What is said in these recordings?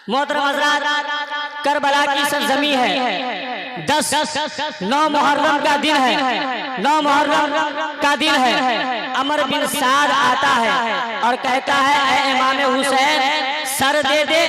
मोहतरम हज़रात, करबला की सरजमी है। 9 मुहर्रम का दिन है। 9 मुहर्रम का दिन है। अमर बिन साद आता है और कहता है, ऐ इमाम हुसैन, सर दे दे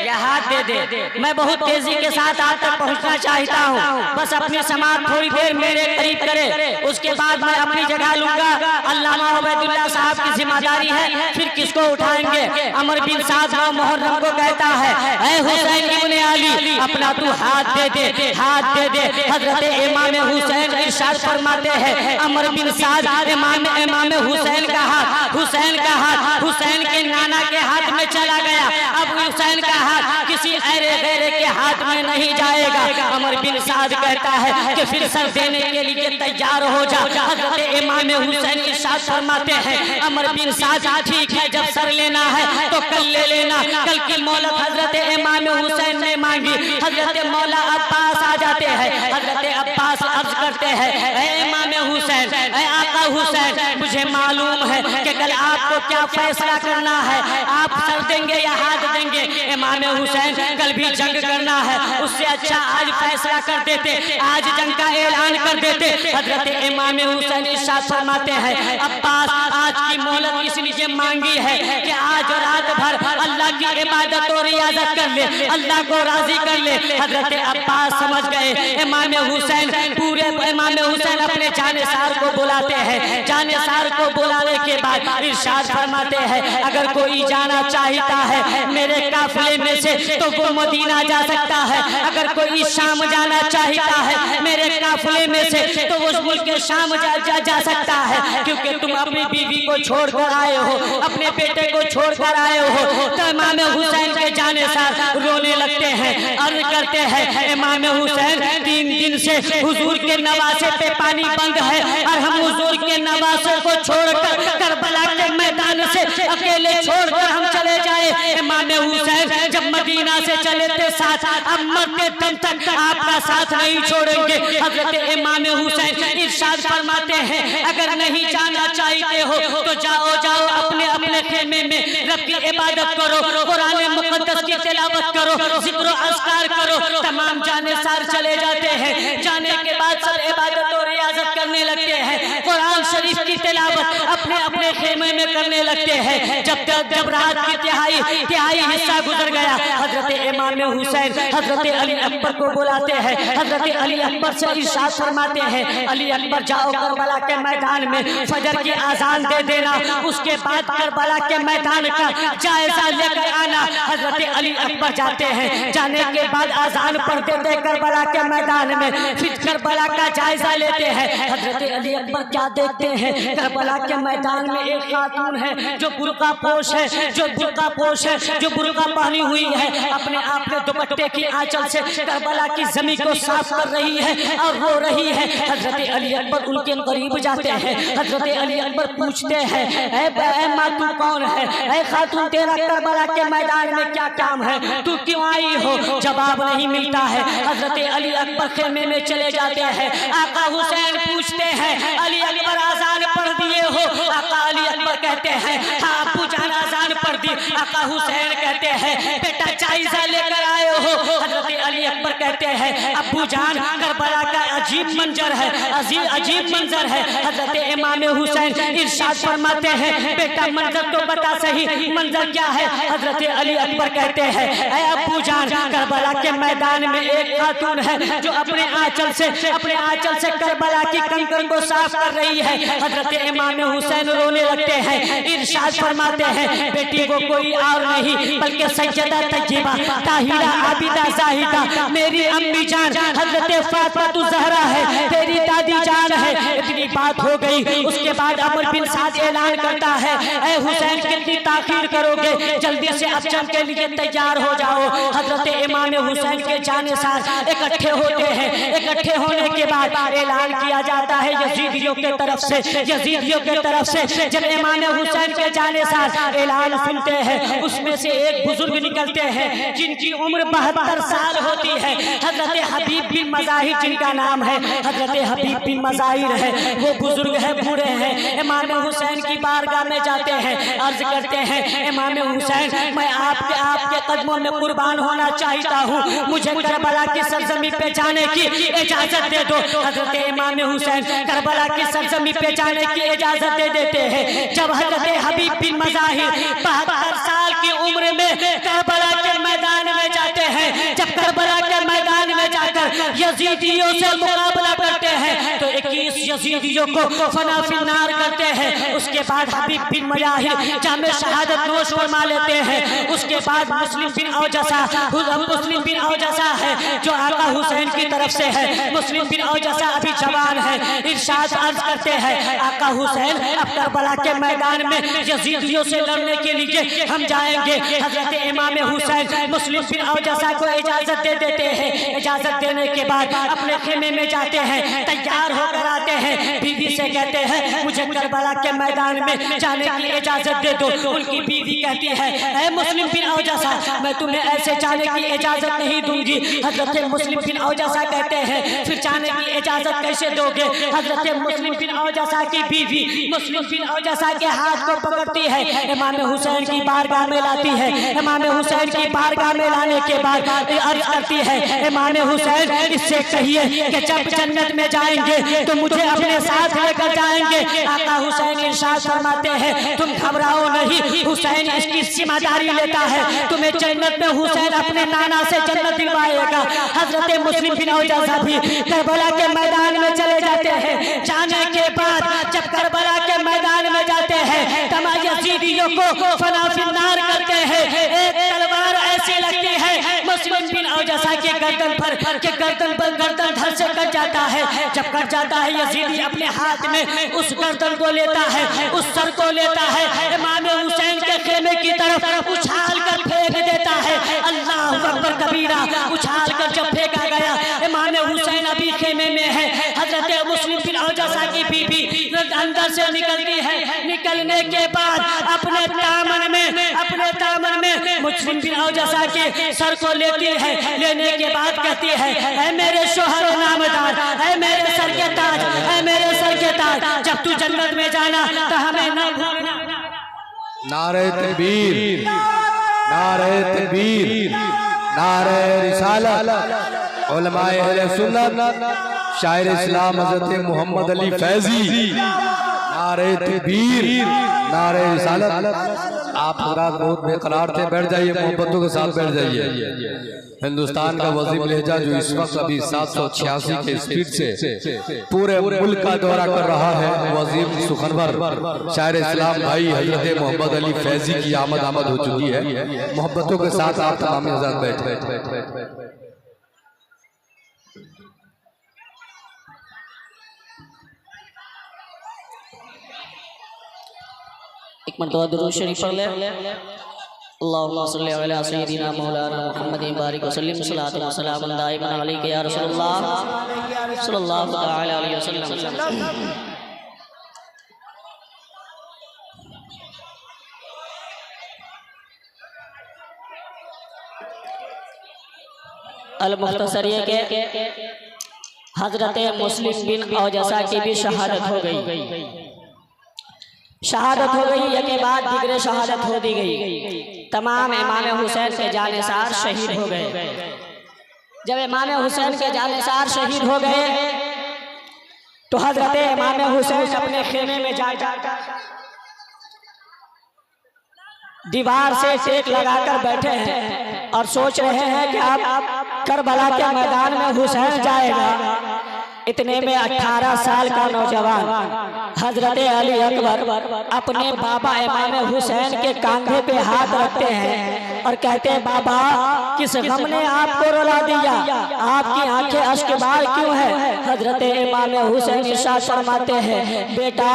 या हाथ दे दे। मैं बहुत तेजी के साथ आप तक पहुंचना चाहता हूं, बस अपनी समाज थोड़ी देर मेरे करीब करे, उसके बाद मैं अपनी जगह लूंगा। अल्लामा उबैदुल्लाह साहब की जिम्मेदारी है, फिर किसको उठाएंगे। अमर बिन साद 9 मुहर्रम को कहता है, ऐ हुसैन इब्ने अली, अपना तू हाथ दे दे, हाथ दे दे। हजरत इमाम हुसैन इरशाद फरमाते हैं, अमर बिन साद इमाम हुसैन का हाथ, हुसैन का हाथ हुसैन के नाना के हाथ में चला गया। अब हुसैन का हाथ किसी ऐरे गैरे के हाथ में नहीं जाएगा। अमर बिन साद कहता है कि फिर सर देने के लिए तैयार हो जा। हजरत इमाम हुसैन इरशाद फरमाते हैं, अमर बिन साद, ठीक है, जब सर लेना है तो कल ले लेना। कल की मोहलत हजरत इमाम हुसैन ने मांगी। हजरत मौला अब्बास आ जाते हैं। हजरत अब्बास अर्ज करते हैं, ऐ इमाम हुसैन, ऐ आका हुसैन, मुझे मालूम है कि कल आपको क्या फैसला करना है, आप सर देंगे या हाथ देंगे। इमाम हुसैन, कल भी जंग करना है, उससे अच्छा आज फैसला कर देते, आज जंग का ऐलान कर देते। हजरत इमाम हुसैन इरशाद फरमाते हैं, अब्बास, आज की मोहलत इसलिए मांगी है कि आज रात भर अल्लाह की इबादत और रियाजत कर ले, अल्लाह को राजी कर ले। हजरत अब्बास समझ गए। इमाम हुसैन, पूरे इमाम हुसैन अपने जानेसार को बुलाते हैं। जानेसार को बुलाने के बाद इरशाद फरमाते हैं, अगर कोई जाना चाहता है मेरे काफिले में से तो वो मदीना जा सकता है। अगर कोई शाम जाना चाहता है मेरे काफिले में से तो वो मुल्क शाम जा सकता है, क्योंकि तुम अपनी बीवी को छोड़कर आए हो, अपने बेटे को छोड़कर आए हो। तो इमाम हुसैन के जानेसार रोने लगते हैं, अर्ज करते हैं, इमाम हुसैन, 3 दिन से हुजूर के नवासे पे पानी बंद है और हम हुजूर के नवासों को छोड़कर करबला के मैदान से अकेले छोड़कर हम चले जाए। इमाम हुसैन, जब मदीना से चले थे साथ, अब मरते दम तक आपका साथ नहीं छोड़ेंगे। हजरत इमाम हुसैन इरशाद फरमाते हैं, अगर नहीं जाना चाहते हो तो जाओ जाओ, अपने अपने खेमे में रब की इबादत करो, कुरान मुकद्दस की तिलावत करो, जिक्र अस्कार करो। तमाम जानेसार चले जाते हैं। जाने के बाद सब इबादत और रियाजत करने लगते हैं, कुरान शरीफ की तिलावत अपने अपने खेमे में करने लगते हैं। जब रात की तिहाई हिस्सा गुजर गया, हजरत इमाम हुसैन हजरत अली अकबर को बुलाते हैं। हजरत अली अकबर से इरशाद फरमाते हैं, अली अकबर, जाओ करबला के मैदान में फजर की आजान दे देना, उसके बाद करबला के मैदान का जायजा लेकर आना। हजरत अली अकबर जाते हैं। जाने के बाद आजान पढ़ देते करबला के मैदान में, फिर करबला का जायजा लेते हैं। हजरत अली अकबर क्या देखते हैं, करबला के मैदान में एक खातून है जो बुर्का पोश है, जो बुर्का पोश है, जो बुर्का पहनी हुई है, अपने आप में दुपट्टे की आंचल से करबला की जमीन को साफ कर रही है और रो रही है। हजरत अली अकबर उनके करीब जाते हैं। हजरत अली अकबर पूछते हैं, ऐ माँ, तू कौन है? ऐ खातून, तेरा करबला के मैदान में क्या काम है? तू क्यों आई हो? जवाब नहीं मिलता है। हजरत अली अकबर खेमे में चले जाते हैं। आका हुसैन पूछते हैं, अली अकबर, आजान पढ़ दिए हो? आका अली अकबर कहते हैं, हाँ अब्बू जान, आजान पढ़ दी। आका हुसैन कहते हैं, बेटा जायजा लेकर आए हो? हजरत अली अकबर कहते हैं, अब्बू जान, करबला का अजीब मंजर है, अजीब मंजर है। हजरत इमाम हुसैन इरशाद फरमाते हैं, बेटा मंजर तो बता सही, मंजर क्या है? हजरत अली अकबर कहते हैं, ऐ अब्बू जान, करबला के मैदान में एक खातून है जो अपने आंचल से करबला की कंकड़ को साफ कर रही है। हजरत इमाम हुसैन रोने लगते हैं। इरशाद फरमाते हैं, बेटी वो कोई और नहीं बल्कि सैयदा तय्यबा ताहिरा आबिदा जाहिदा मेरी अम्मी जान हजरत फातिमा ज़हरा है, तेरी दादी जान है। इतनी बात हो गई। उसके बाद अमर बिन साद ऐलान करता है, ऐ हुसैन, कितनी ताखीर करोगे, जल्दी से अब चल के लिए तैयार हो जाओ। हजरत इमाम हुसैन के जानेसार इकट्ठे होते हैं। इकट्ठे होने के बाद ऐलान किया जाता है यजीदियों के तरफ से। जब इमाम हुसैन के जानेसार ऐलान सुनते हैं, उसमें से एक बुजुर्ग निकलते हैं जिनकी उम्र 72 साल होती है। हजरत हबीब बिन मज़ाहिर जिनका नाम है, हजरत हबीब बिन मज़ाहिर है, वो बुजुर्ग है, बूढ़े हैं, इमाम हुसैन की बारगाह में जाते हैं, अर्ज करते हैं इमाम हुसैन मैं आपके कदमों में कुर्बान होना चाहता हूँ, मुझे करबला की सरजमी पे जाने की इजाजत दे दो। हजरत इमाम हुसैन करबला की सरजमी पे जाने की इजाजत दे देते हैं। जब हजरत हबीब बिन मज़ाहिर 72 साल की उम्र में करबला के मैदान में जाते हैं, जब करबला के मैदान में जाकर यजीदियों से मुकाबला करते हैं तो 21 यजीदियों को फना फिन्नार करते हैं। उसके बाद हबीब बिन मज़ाहिर जामे शहादत नोश फरमा लेते हैं। उसके बाद मुस्लिम बिन औजसा है जो आका हुसैन की तरफ से है। मुस्लिम बिन औजसा अभी जवान है, इरशाद अर्ज करते हैं आका हुसैन अब करबला के मैदान में यजीदियों से लड़ने के लिए हम जाएंगे। हजरत इमाम हुसैन मुस्लिम बिन औजसा को इजाजत दे देते हैं। इजाजत देने के बाद अपने खेमे में जाते हैं, तैयार होकर आते हैं, बीवी से कहते हैं मुझे करबला के मैदान में जाने की इजाजत दे दो। उनकी बीवी कहती है ऐ मुस्लिम बिन औजसा मैं तुम्हें ऐसे जाने की इजाजत नहीं दूंगी। हजरत मुस्लिम बिन औजसा कहते हैं फिर जाने की इजाजत कैसे दोगे? हजरत मुस्लिम बिन औजसा की बीवी मुस्लिम बिन औजसा के हाथ को पकड़ती है, इमाम हुसैन की बारगाह में लाती है। इमाम हुसैन की बारगाह में लाने के बाद अर्ज करती है इमाम हुसैन इससे कहिए कि जब जन्नत में जाएंगे तो मुझे अपने साथ लेकर जाएंगे। आका हुसैन इरशाद फरमाते हैं तुम घबराओ नहीं, हुसैन इसकी जिम्मेदारी लेता है, तुम्हें जन्नत में हुसैन अपने नाना से जन्नत दिलवाएगा। हजरत मुस्लिम बिन औजसा भी करबला के मैदान में चले जाते हैं। जाने के बाद जब करबला के मैदान में जाते हैं तमाम यजीदियों को फना फिन्नार करते हैं। एक तलवार ऐसी लगती है मुस्लिम बिन औजसा के गर्दन पर कि गर्दन धड़ से कट जाता है। जब कट जाता है यजीदी अपने हाथ में उस गर्दन को लेता है, उस सर को लेता है, इमाम हुसैन के खेमे की तरफ उछाल कर फेंक देता है। अल्लाह अकबर कबीरा उछाल कर जब फेंका गया इमाम हुसैन अभी खेमे में है। हजरत मुस्लिम बिन औजसा की बीबी अंदर से निकलती है, निकलने के बाद अपने दामन में मुस्लिम बिन औजसा के सर को लेती है। लेने के बाद कहती है ऐ मेरे शोहर नामदार, ऐ मेरे सर के ताज, ऐ मेरे सर के ताज, जब तू जन्नत में जाना तो हमें न भूलना। नारे तकबीर, नारे तकबीर, नारे रिसालत। उलमाए अहले सुन्नत शायर इस्लाम हज़रत मोहम्मद अली फैजी, नारे तकबीर, नारे रिसालत। आप हजरात बहुत बेकरार थे, बैठ जाइए, मोहब्बतों के साथ बैठ जाइए। हिंदुस्तान का वजीम लहजा जो इस वक्त अभी 786 के स्पीड से पूरे मुल्क का दौरा कर रहा है, वजीम सुखनवर शायर इस्लाम भाई हजरत मोहम्मद अली फैजी की आमद हो चुकी है। मोहब्बतों के साथ आप तमाम हजरात बैठे। एक मरतबा दुरूद शरीफ पढ़ ले। अल्लाहुम्मा सल्ली अला सय्यिदिना मौलाना मुहम्मदिन बारिक वसल्लिम सल्लल्लाहु अलैहि वसल्लम दाइमन अलैका या रसूलुल्लाह सल्लल्लाहु तआला अलैहि वसल्लम। अल मुख्तसर ये के हजरत मुस्लिम बिन औजसा की भी शहादत हो गई। शहादत हो गई के बाद दिगरे शहादत हो दी गई। तमाम इमाम हुसैन के जानेसार शहीद हो गए। जब इमाम हुसैन के जानेसार शहीद हो गए तो हजरत इमाम हुसैन अपने खेमे में जा दीवार से टेक लगाकर बैठे हैं और सोच रहे हैं कि अब करबला के मैदान में हुसैन जाएगा। इतने में 18 साल का नौजवान हजरत अली अकबर अपने बाबा इमाम हुसैन के कंधे पे हाथ रखते हैं और कहते हैं बाबा किस गम ने आपको रुला दिया, आपकी आंखें अश्कबार क्यों है? हजरत इमाम हुसैन इरशाद फरमाते हैं बेटा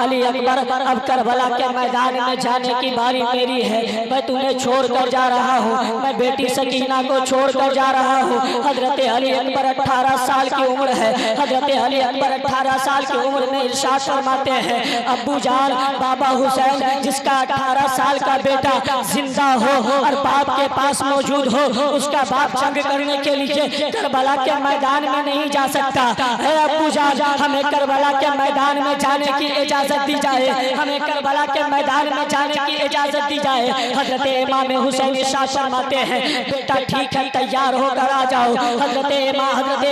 अली अकबर अब करबला के मैदान में जाने की बारी मेरी है। मैं तुम्हें छोड़ कर जा रहा हूँ, मैं बेटी सकीना को छोड़ कर जा रहा हूँ। हजरत अली अकबर 18 साल की उम्र है। हजरत अली अकबर 18 साल की उम्र में इरशाद फरमाते हैं अब्बू जान बाबा हुसैन जिसका 18 साल का बेटा जिंदा हो और अगर बाप के पास मौजूद हो, उसका बाप जंग करने के लिए करबला के मैदान में नहीं जा सकता है। अब्बू जान, हमें करबला के मैदान में जाने की इजाजत दी जाए, हमें करबला के मैदान में जाने की इजाजत दी जाए। हजरत इमाम हुसैन इरशाद फरमाते हैं, बेटा ठीक है, तैयार होकर आ जाओ। हजरत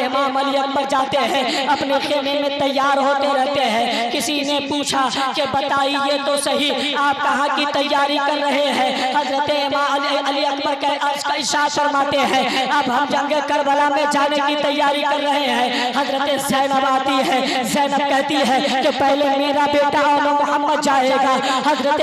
इमाम अली अकबर जाते हैं, अपने खेमे में तैयार होते रहते हैं। किसी ने पूछा कि बताइए तो सही, आप कहाँ की तैयारी कर रहे हैं? हजरत इमाम अली अकबर का इरशाद फरमाते हैं, अब हम जंग करबला में जाने की तैयारी कर रहे हैं। हजरत ज़ैनब आती है, ज़ैनब कहती है कि पहले मेरा बेटा और मोहम्मद जाएगा। हजरत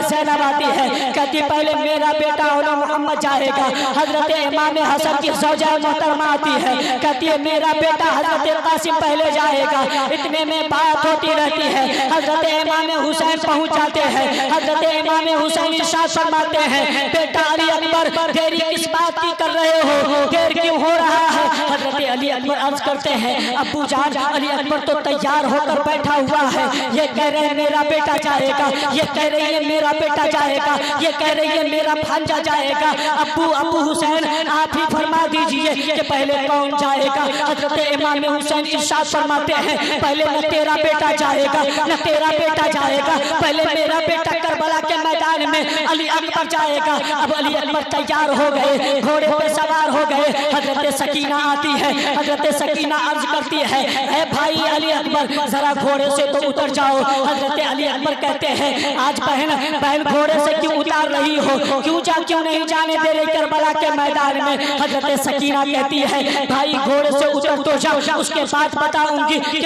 ज़ैनब आती है, कहती पहले मेरा बेटा और मोहम्मद जाएगा। हजरत इमाम हसन की ज़ौजा मोहतरमा आती है, कहती है मेरा बेटा हजरत कासिम पहले जाएगा। इतने में बात होती रहती है। हजरत इमाम हुसैन पहुंच जाते हैं। हजरत इमाम हुसैन इरशाद फरमाते हैं, बेटा अली अकबर देरी किस बात की कर रहे हो, देर क्यों हो रहा है? हजरत अली अकबर अर्ज करते हैं, अब्बू जान, अली अकबर तो तैयार होकर बैठा हुआ है, ये कह रहे हैं मेरा बेटा जाएगा, ये कह रही है मेरा बेटा जाएगा, ये कह रही है मेरा भांजा जाएगा। अब्बू हुसैन आप ही फरमा दीजिए कि पहले कौन जाएगा? हजरत इमाम हुसैन इरशाद फरमाते हैं, पहले न तेरा बेटा जाएगा, न तेरा बेटा जाएगा, पहले मेरा बेटा करबला के मैदान में अली अकबर जाएगा। अब अली अकबर तैयार हो गए, घोड़े पे सवार हो गए। हजरत सकीना आती है, हजरत सकीना अर्ज करती है, ए भाई अली अकबर जरा घोड़े से तो उतर जाओ। हजरत अली अकबर कहते हैं, आज बहन घोड़े से क्यों उतार रही हो, क्यों नहीं जाने दे रही करबला के मैदान में? हजरत सकीना कहती है, भाई घोड़े से उतर तो जाओ, उसके बाद बताऊंगी कि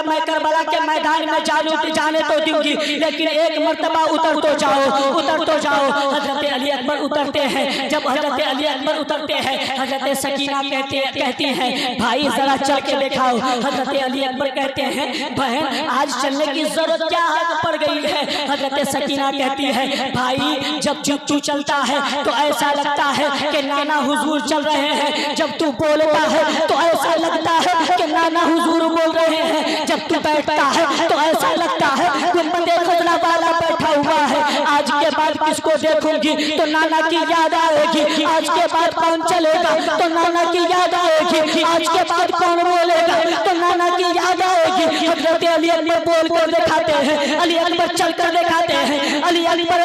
मैं करबला के मैदान में जाने तो दूंगी, लेकिन एक मर्तबा उतर तो जाओ। हजरत अली अकबर उतरते हैं। जब हजरत अली अकबर उतरते हैं, हजरत सकीना कहती हैं, भाई जरा चल के दिखाओ। हजरत अली अकबर कहते हैं, बहन आज चलने की जरूरत क्या पड़ गई है? हजरत सकीना कहती है, भाई जब तू चलता है तो ऐसा लगता है कि नाना हुजूर चल रहे हैं, जब तू बोलता है तो ऐसा लगता है कि नाना हुजूर बोल रहे हैं, जब तू बैठता है तो ऐसा लगता है गुंबदे खुजला वाला बैठा हुआ है। आज के बाद किसको देखूंगी तो नाना की याद आएगी, आज के बाद कौन चलेगा तो नाना की याद आएगी, आज के बाद कौन बोलेगा तो नाना की याद आएगी। हजरत अली अकबर बोल कर दिखाते हैं, अली अकबर चल कर दिखाते हैं, अली अकबर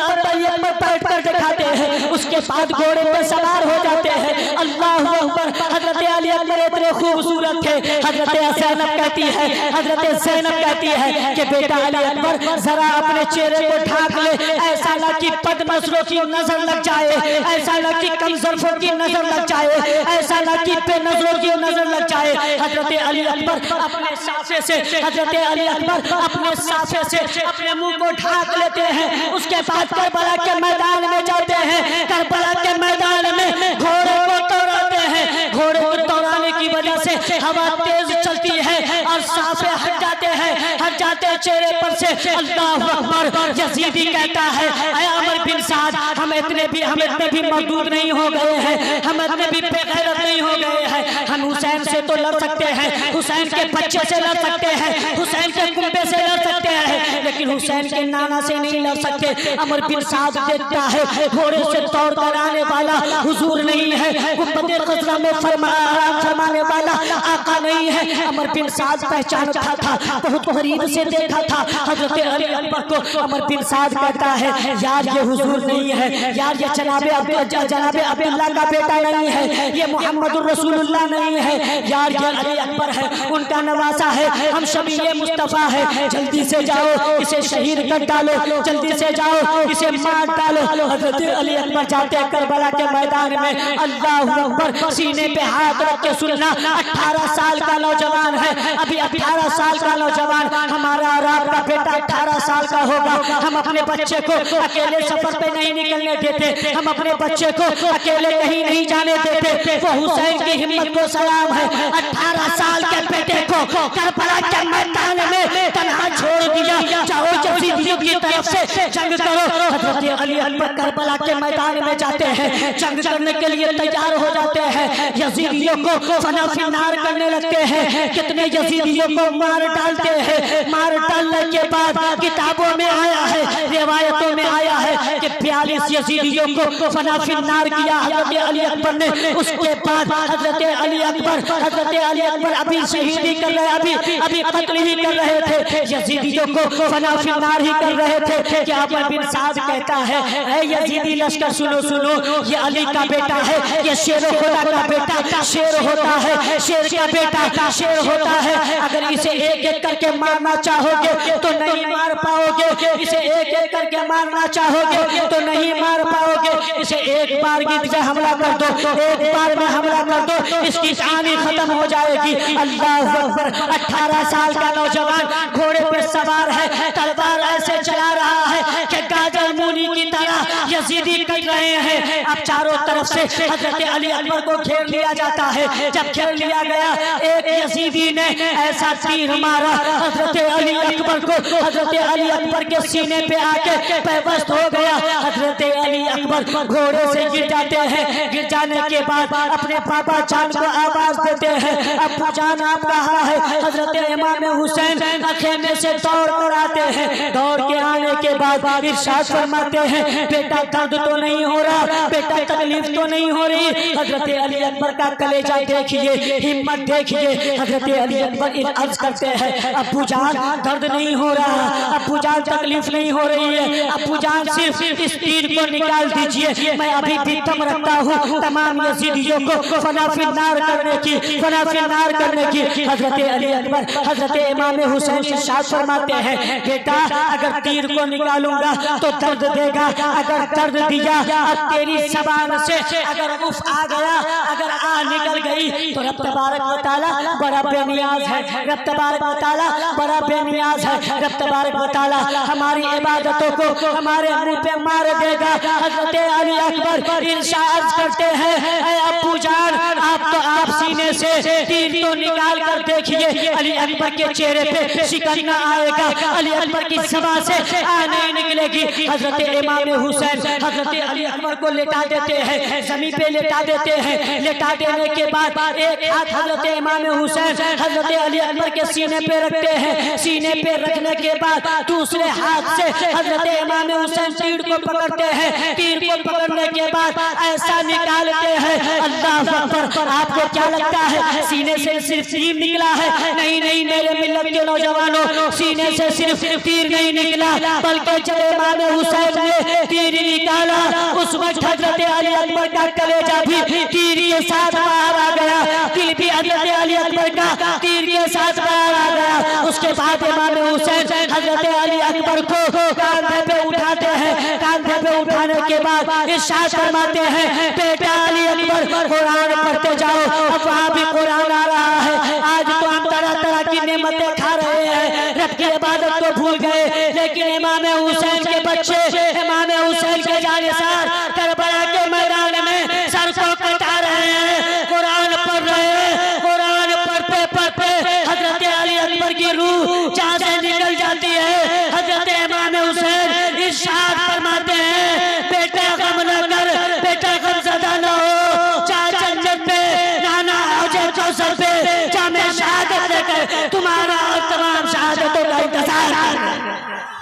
बैठ कर दिखाते हैं, उसके बाद घोड़े पर सवार हो जाते हैं। अल्लाह अकबर। हजरत अली अकबर इतने खूबसूरत थे। हजरत ज़ैनब कहती है कि बेटा अली अकबर जरा अपने चेहरे को ढाक ले, ऐसा न कि पद नजरों की नजर लग जाए, ऐसा न कि कम ज़ुल्फ़ों की नजर लग जाए, ऐसा न कि पे नजरों की नजर लग जाए। हजरत अली अकबर अपने साफे से अपने मुंह को ढाक लेते हैं। उसके बाद करबला के मैदान में जाते हैं। करबला के मैदान में घोड़े को तोड़ाते हैं। घोड़े को तोड़ाने की वजह से हवा तेज चलती है और साफे हट जाते चेहरे पर से। अल्लाह अकबर। यजीदी कहता है, ऐ अमर बिन साद, हम इतने भी मजदूर नहीं हो गए हैं, हम इतने भी बेगैरत नहीं हो गए हैं। हम हुसैन से तो लड़ सकते हैं, हुसैन के बच्चे से लड़ सकते हैं, हुसैन के कुंबे से लड़ सकते हैं, लेकिन हुसैन के नाना से नहीं लड़ सकते। अमर बिन साद देखता है, घोड़े से तोड़ कर आने वाला हुजूर नहीं है, गुंबदे ख़ज़रा में फरमाने वाला आका नहीं है। अमर बिन साद पहचानता था, बहुत करीब से देखा था हजरत अली अकबर को। अमर बिन साद कहता है, यार ये हुजूर नहीं है, यार ये जनाबे अब्दुल्लाह का बेटा नहीं है, ये मोहम्मदुर रसूलुल्लाह नहीं है, यार ये अली अकबर है, उनका नवासा है, हम शबीए मुस्तफ़ा है। जल्दी से जाओ, इसे शहीद कर डालो, जल्दी से जाओ, इसे मार डालो। हजरत अली अकबर जाते हैं करबला के मैदान में। अल्लाह अकबर। सीने पे हाथ रख के सुनना, 18 साल का नौजवान है, अभी 18 साल का नौजवान। हमारा और आपका बेटा 18 साल का होगा। हम अपने बच्चे को अकेले सफर पे नहीं निकलने देते, हम अपने बच्चे को अकेले कहीं नहीं जाने देते। वो हुसैन की हिम्मत को सलाम है। 18 साल के बेटे को करबला के मैदान में तन्हा छोड़ दिया, चाहो यजीदियों की तरफ से जंग करो। हजरत अली अकबर करबला के मैदान में जाते हैं, जंग करने के लिए तैयार हो जाते हैं, यजीदियों को फना फिन्नार करने लगते हैं, कितने यजीदियों को मार डालते हैं। मार डालने के बाद किताबों में आया है, रिवायतों में आया है कि 42 यजीदियों को फना फिन्नार किया हजरत अली अकबर ने। उसके बाद हजरत अली अकबर अभी शहीदी कर रहे, अभी कत्ल ही कर रहे थे, यजीदियों को फना फिन्नार ही कर रहे थे कि अमर बिन साद कहता है, ऐ यजीदी लश्कर सुनो सुनो, ये अली का बेटा है, ये शेर खुदा का बेटा शेर होता है, शेर का बेटा शेर होता है। अगर इसे एक एक करके मारना चाहोगे तो नहीं मार पाओगे, इसे एक एक करके मारना चाहोगे तो नहीं मार पाओगे, इसे एक बार गीत से हमला कर दो, एक बार में हमला कर दो, इसकी कहानी खत्म हो जाएगी। अल्लाह अकबर। 18 साल का नौजवान घोड़े पे सवार है, तलवार ऐसे चला रहा है कि गाजर मूली की तरह यजीदी कट रहे हैं। अब चारों तरफ से हजरत अली अकबर को घेर लिया जाता है। जब घेर लिया गया, एक यजीदी ने ऐसा तीर मारा हजरत अली अकबर को, हजरत अली अकबर के सीने पे आके बेबस हो गया। हजरत अली अकबर घोड़े से गिर जाते हैं, गिर जाने के बाद अपने पापा जान को आवाज देते हैं, अब्बू जान आप कहाँ है। हजरत इमाम हुसैन खेमे से दौड़ कर आते हैं, दौड़ के आने के बाद इरशाद फरमाते हैं, बेटा दर्द तो नहीं हो रहा, बेटा तकलीफ तो नहीं हो रही। हजरत अली अकबर का कलेजा देखिए, हिम्मत देखिए। हजरत अली अकबर अर्ज करते हैं, अब्बू जान दर्द नहीं हो रहा, अब्बू जान तकलीफ नहीं हो रही है, अब्बू जान सिर्फ इस तीर को निकाल दीजिए, मैं अभी भी दम रखता हूँ तमाम यजीदियों को फना फिन्नार करने की, फना फिन्नार करने की। हजरत अली अकबर हजरत इमाम हुसैन इरशाद फरमाते हैं, बेटा अगर तीर को निकालूंगा तो दर्द देगा, अगर दर्द दिया और तेरी जबान से अगर उफ आ गया, अगर आ निकल गई तो रब तबारक व तआला बड़ा बेनियाज है, रब तबारक व तआला बड़ा बेनियाज है, रब तबारक व तआला हमारी इबादतों को हमारे मुंह पे मार देगा। हजरत अली अकबर इरशाद करते हैं, ऐ अब्बू जान आप सीने से तीर तो निकाल कर देखिए। अली अकबर के चेहरे पे शिकन न आएगा, अली अकबर की ज़बान से आ नहीं निकलेगी। हजरत इमाम हुसैन हजरत अली अकबर को लेटा देते हैं, जमीन पे लेटा देते हैं। लेटा देने के बाद एक हाथ हजरत इमाम हुसैन हजरत अली अकबर के सीने पे रखते हैं, सीने पे रखने के बाद दूसरे हाथ से हजरत इमाम हुसैन तीर को पकड़ते हैं, तीर को पकड़ने के बाद ऐसा निकालते हैं, अल्लाह अकबर। आपको क्या लगता है सीने से सिर्फ तीर निकला है? नहीं नहीं मेरे मिल्लत के नौजवानों, सीने से सिर्फ तीर नहीं निकला, बल्कि जब इमाम हुसैन ने तीर निकाला उस वक्त हजरत अली अकबर का कलेजा भी तीर के साथ बाहर आ गया, दिल भी हजरत अली अकबर का तीर के साथ बाहर आ गया। उसके बाद इमाम हुसैन हजरत अली अकबर को कांधे पे उठाते हैं, कांधे पे उठाने के बाद इरशाद फरमाते हैं, बेटा अली अकबर कुरान पढ़ते जाओ। अब वहाँ भी कुरान आ रहा है। आज तो हम तरह तरह की नेमतें खा रहे हैं, रब की इबादत को भूल गए, लेकिन इमाम हुसैन के बच्चे इमाम हुसैन के जानिसार करबला के मैदान में सर को कटा रहे हैं, कुरान पढ़ रहे हैं। कुरान पढ़ते पढ़ते हजरत अली अकबर की रूह जहाँ से निकल जाती है। हजरत इमाम हुसैन इरशाद फरमाते हैं, बेटा गम न कर, बेटा गम ज़दा न हो, जा जन्नत में नाना औजे कौसर पे जा मैं शहादत लेकर तुम्हारा और तमाम शहादतों का इंतजार।